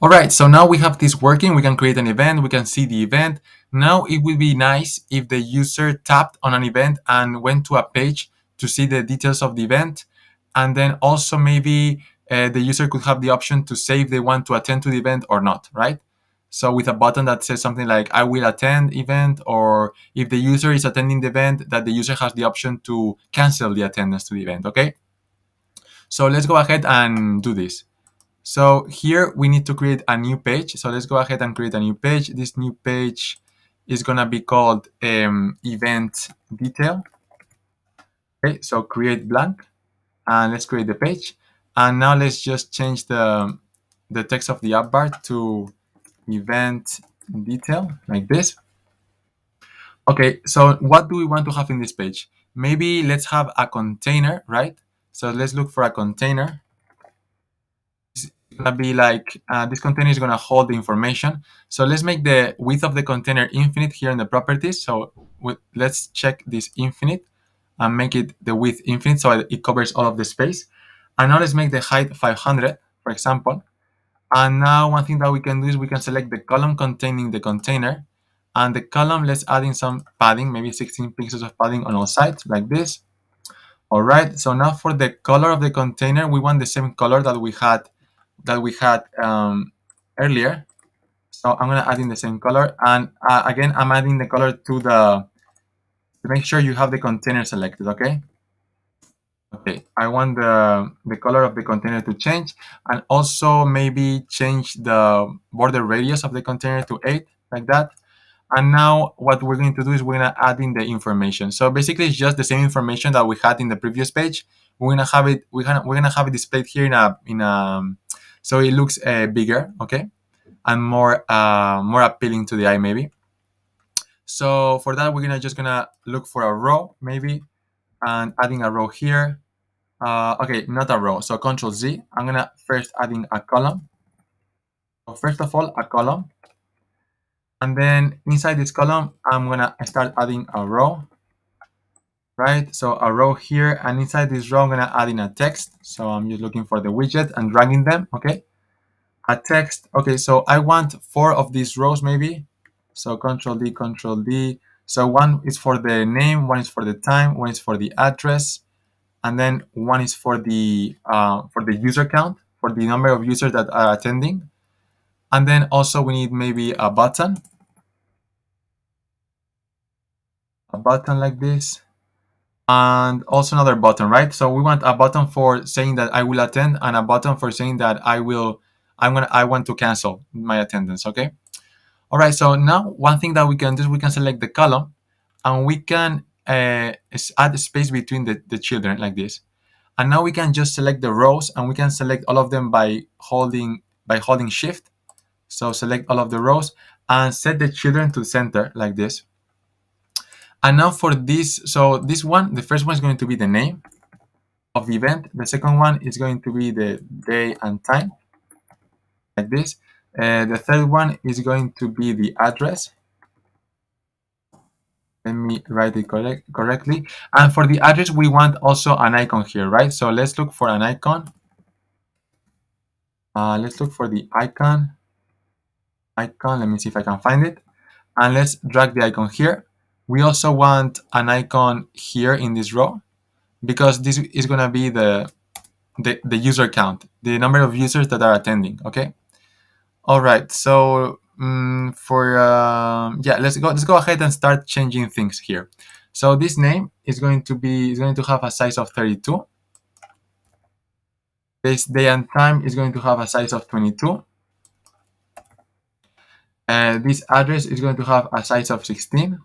All right, so now we have this working. We can create an event. We can see the event. Now it would be nice if the user tapped on an event and went to a page to see the details of the event. And then also maybe the user could have the option to say if they want to attend to the event or not, right? So with a button that says something like I will attend event, or if the user is attending the event, that the user has the option to cancel the attendance to the event, okay? So let's go ahead and do this. So here we need to create a new page. So let's go ahead and create a new page. This new page is gonna be called event detail. Okay, so create blank, and let's create the page. And now let's just change the text of the app bar to event detail like this. Okay, so what do we want to have in this page? Maybe let's have a container, right? So let's look for a container. Gonna be like this container is gonna hold the information. So let's make the width of the container infinite here in the properties. So let's check this infinite and make it the width infinite so it covers all of the space. And now let's make the height 500, for example. And now one thing that we can do is we can select the column containing the container, and the column, let's add in some padding, maybe 16 pixels of padding on all sides like this. All right, so now for the color of the container, we want the same color that we had earlier. So I'm gonna add in the same color, and again, I'm adding the color to make sure you have the container selected, okay? Okay, I want the color of the container to change, and also maybe change the border radius of the container to 8, like that. And now what we're going to do is we're gonna add in the information. So basically it's just the same information that we had in the previous page. We're gonna have it, we're gonna have it displayed here so it looks bigger, okay? And more appealing to the eye maybe. So for that, we're just gonna look for a row maybe, and adding a row here. Okay, not a row, so Control Z. I'm gonna first adding a column. So first of all, a column. And then inside this column, I'm gonna start adding a row, right? So a row here, and inside this row, I'm gonna add in a text. So I'm just looking for the widget and dragging them, okay? A text, okay, so I want 4 of these rows maybe. So Control D, Control D. So one is for the name, one is for the time, one is for the address, and then one is for the user count, for the number of users that are attending. And then also we need maybe a button like this, and also another button, right? So we want a button for saying that I will attend, and a button for saying that I want to cancel my attendance, okay? All right, so now one thing that we can do is we can select the column, and we can add space between the children like this. And now we can just select the rows, and we can select all of them by holding shift. So select all of the rows and set the children to center like this. And now for this, so this one, the first one is going to be the name of the event. The second one is going to be the day and time, like this. The third one is going to be the address. Let me write it correctly. And for the address, we want also an icon here, right? So let's look for an icon. Let's look for the icon. Let me see if I can find it. And let's drag the icon here. We also want an icon here in this row, because this is going to be the user count, the number of users that are attending, okay? All right, so let's go ahead and start changing things here. So this name is going to have a size of 32. This day and time is going to have a size of 22. This address is going to have a size of 16.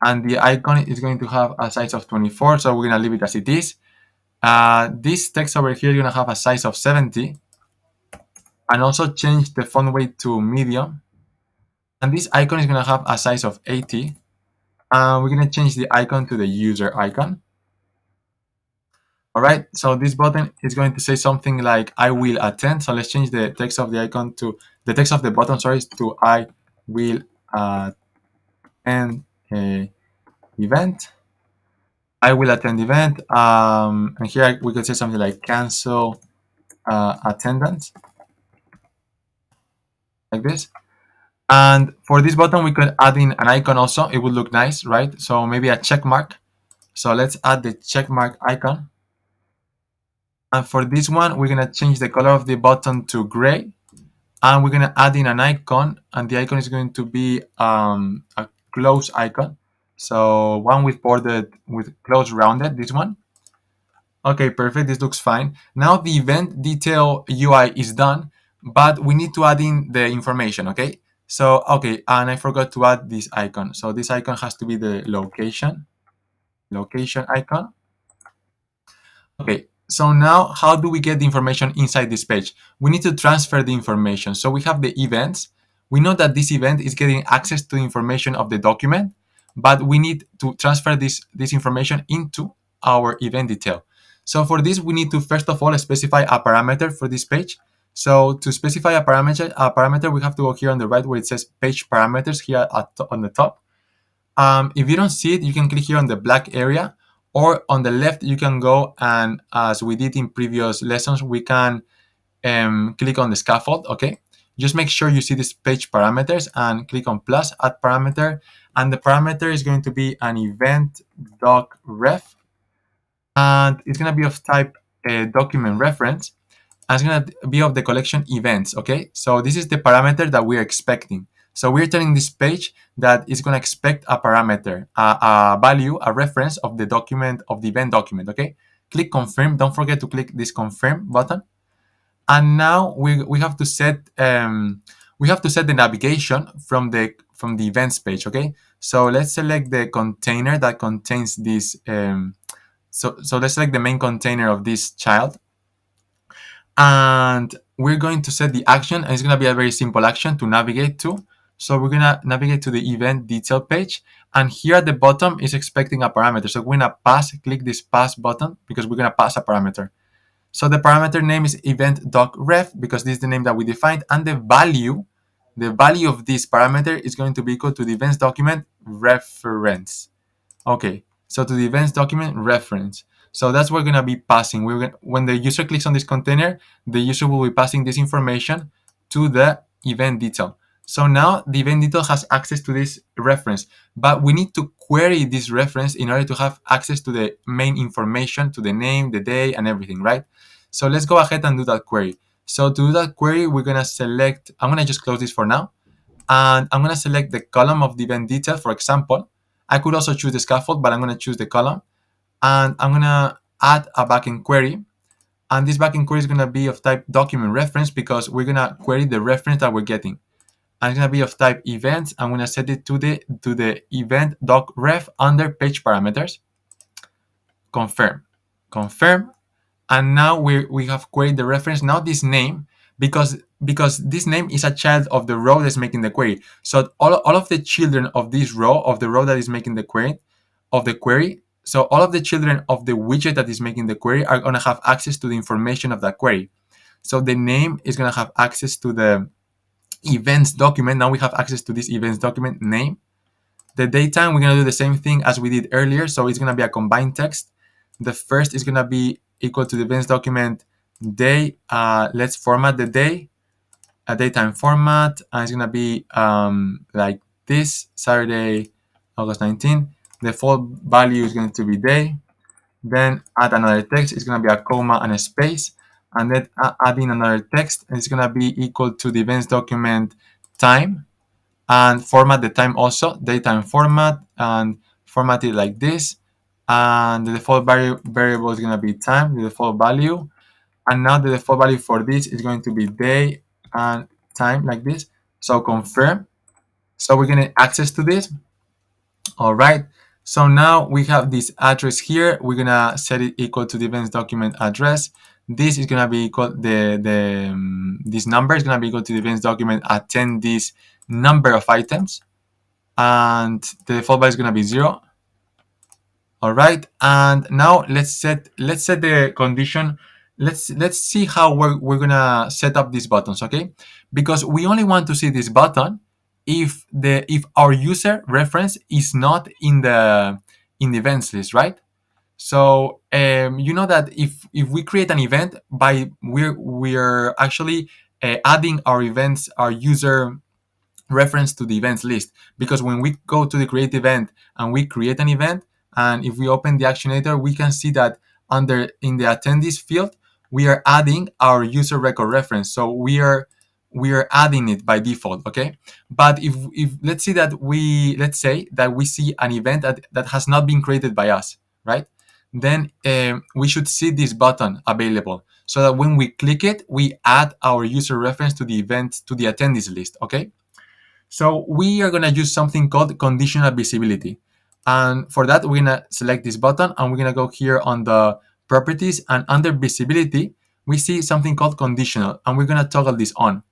And the icon is going to have a size of 24, so we're going to leave it as it is. This text over here is going to have a size of 70. And also change the font weight to medium. And this icon is going to have a size of 80. And we're going to change the icon to the user icon. All right, so this button is going to say something like I will attend. So let's change the text of the icon to the text of the button, sorry, to I will attend a event. I will attend event. And here we could say something like cancel attendance. like this. And for this button, we could add in an icon also. It would look nice, right? So maybe a check mark. So let's add the check mark icon. And for this one, we're gonna change the color of the button to gray. And we're gonna add in an icon, and the icon is going to be a close icon. So one with bordered, with close rounded, this one. Okay, perfect. This looks fine. Now the event detail UI is done, but we need to add in the information, okay? So, okay, and I forgot to add this icon. So this icon has to be the location icon. Okay, so now how do we get the information inside this page? We need to transfer the information. So we have the events. We know that this event is getting access to the information of the document, but we need to transfer this information into our event detail. So for this, we need to first of all specify a parameter for this page. So to specify a parameter, we have to go here on the right where it says page parameters here on the top. If you don't see it, you can click here on the black area, or on the left, you can go and, as we did in previous lessons, we can click on the scaffold, okay? Just make sure you see this page parameters and click on plus, add parameter, and the parameter is going to be an event doc ref, and it's going to be of type document reference, and it's going to be of the collection events, okay? So this is the parameter that we're expecting. So we're telling this page that it's going to expect a parameter, a value, a reference of the document, of the event document, okay? Click confirm. Don't forget to click this confirm button. And now we have to set the navigation from the events page, okay? So let's select the container that contains this. So let's select the main container of this child, and we're going to set the action, and it's going to be a very simple action to navigate to. So we're going to navigate to the event detail page, and here at the bottom is expecting a parameter. So we're going to click this pass button because we're going to pass a parameter. So the parameter name is event doc ref because this is the name that we defined, and the value of this parameter is going to be equal to the events document reference. Okay, so to the events document reference. So that's what we're going to be passing. When the user clicks on this container, the user will be passing this information to the event detail. So now the event detail has access to this reference, but we need to query this reference in order to have access to the main information, to the name, the day, and everything, right? So let's go ahead and do that query. So to do that query, we're going to select, I'm going to just close this for now, and I'm going to select the column of the event detail, for example. I could also choose the scaffold, but I'm going to choose the column, and I'm going to add a backend query. And this backend query is going to be of type document reference because we're going to query the reference that we're getting. And it's going to be of type events. I'm going to set it to the event doc ref under page parameters. Confirm. And now we have queried the reference. Now this name, because this name is a child of the row that's making the query. So all of the children of this row, of the row that is making the query, so all of the children of the widget that is making the query are going to have access to the information of that query. So the name is going to have access to the events document. Now we have access to this events document name. The datetime, we're going to do the same thing as we did earlier. So it's going to be a combined text. The first is going to be equal to the events document day. Let's format the day, a datetime format, and it's going to be like this, Saturday, August 19. The default value is going to be day. Then add another text. It's going to be a comma and a space. And then add in another text. And it's going to be equal to the events document time. And format the time also, datetime format, and format it like this. And the default variable is going to be time, the default value. And now the default value for this is going to be day and time, like this. So confirm. So we're going to access to this. All right. So now we have this address here. We're going to set it equal to the events document address. This is going to be equal, this number is going to be equal to the events document attend this number of items. And the default value is going to be 0. All right. And now let's set the condition. Let's see how we're going to set up these buttons, okay? Because we only want to see this button if our user reference is not in the events list, right? So you know that if we create an event, we're actually adding our events, our user reference to the events list. Because when we go to the create event and we create an event, and if we open the actionator, we can see that under in the attendees field, we are adding our user record reference. So we are adding it by default, okay? But if let's say that we see an event that has not been created by us, right? Then we should see this button available so that when we click it, we add our user reference to the event, to the attendees list, okay? So we are going to use something called conditional visibility. And for that, we're going to select this button and we're going to go here on the properties, and under visibility, we see something called conditional, and we're going to toggle this on.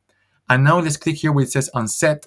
And now let's click here where it says on set,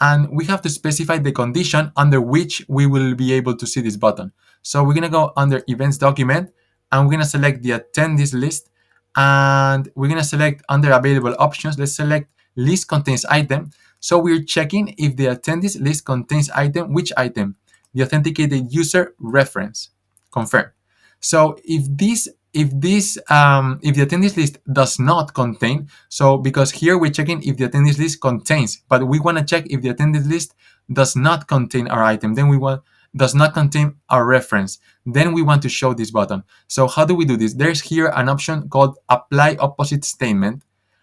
and we have to specify the condition under which we will be able to see this button. So we're going to go under events document, and we're going to select the attendees list, and we're going to select under available options, let's select list contains item. So we're checking if the attendees list contains item. Which item? The authenticated user reference. Confirm. So if the attendees list does not contain, so because here we're checking if the attendees list contains, but we want to check if the attendees list does not contain our item, then we want does not contain our reference, then we want to show this button. So how do we do this? There's here an option called apply opposite statement,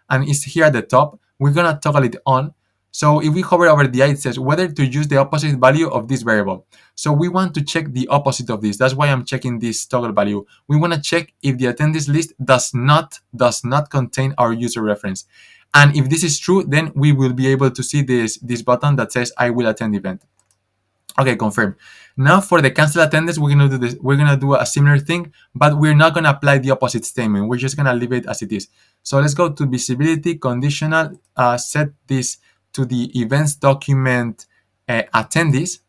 and it's here at the top. We're gonna toggle it on. So if we hover over the eye, it says whether to use the opposite value of this variable. So we want to check the opposite of this. That's why I'm checking this toggle value. We want to check if the attendees list does not contain our user reference. And if this is true, then we will be able to see this button that says I will attend event. Okay, confirm. Now for the cancel attendance, we're gonna do this. We're gonna do a similar thing, but we're not gonna apply the opposite statement. We're just gonna leave it as it is. So let's go to visibility conditional, set this to the events document attendees,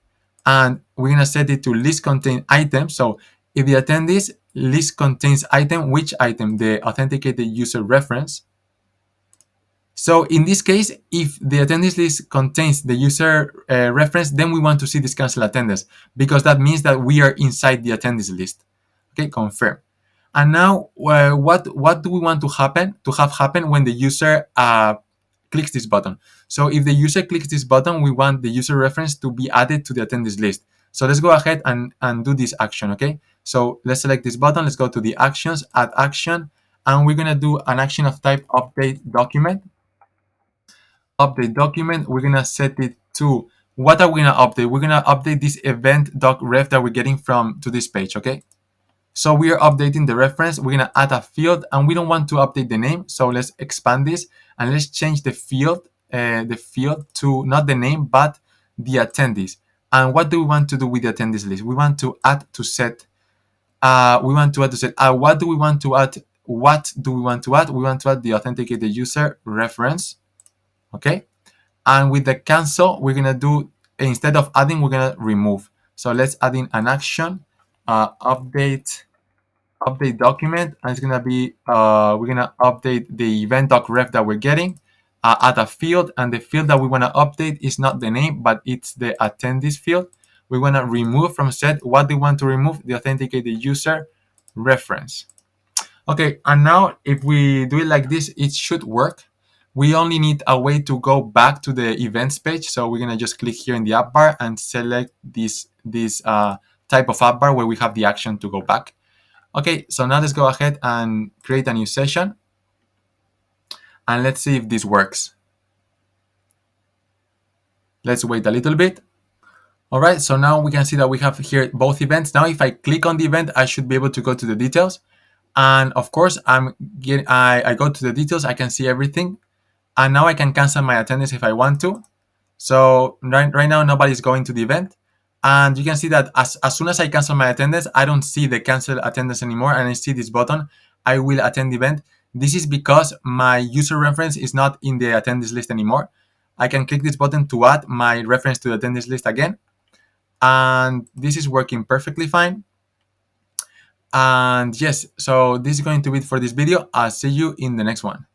and we're gonna set it to list contain item. So if the attendees list contains item, which item? The authenticated user reference. So in this case, if the attendance list contains the user reference, then we want to see this cancel attendance, because that means that we are inside the attendance list. Okay, confirm. And now, what do we want to have happen when the user clicks this button? So if the user clicks this button, we want the user reference to be added to the attendance list. So let's go ahead and do this action, okay? So let's select this button, let's go to the actions, add action, and we're gonna do an action of type update document. Update document, we're gonna set it to, what are we gonna update? We're gonna update this event doc ref that we're getting to this page, okay? So we are updating the reference. We're gonna add a field, and we don't want to update the name. So let's expand this and let's change the field to not the name but the attendees. And what do we want to do with the attendees list? We want to add to set. What do we want to add? What do we want to add? We want to add the authenticated user reference. Okay, and with the cancel, we're gonna do, instead of adding, we're gonna remove. So let's add in an action, update document, and it's gonna be we're gonna update the event doc ref that we're getting, add a field, and the field that we want to update is not the name but it's the attendees field. We want to remove from set. What do we want to remove? The authenticated user reference. Okay, and now if we do it like this, it should work. We only need a way to go back to the events page. So we're gonna just click here in the app bar and select this type of app bar where we have the action to go back. Okay, so now let's go ahead and create a new session. And let's see if this works. Let's wait a little bit. All right, so now we can see that we have here both events. Now if I click on the event, I should be able to go to the details. And of course, I go to the details, I can see everything. And now I can cancel my attendance if I want to. So right now, nobody's going to the event. And you can see that as soon as I cancel my attendance, I don't see the cancel attendance anymore. And I see this button, I will attend the event. This is because my user reference is not in the attendance list anymore. I can click this button to add my reference to the attendance list again. And this is working perfectly fine. And yes, so this is going to be it for this video. I'll see you in the next one.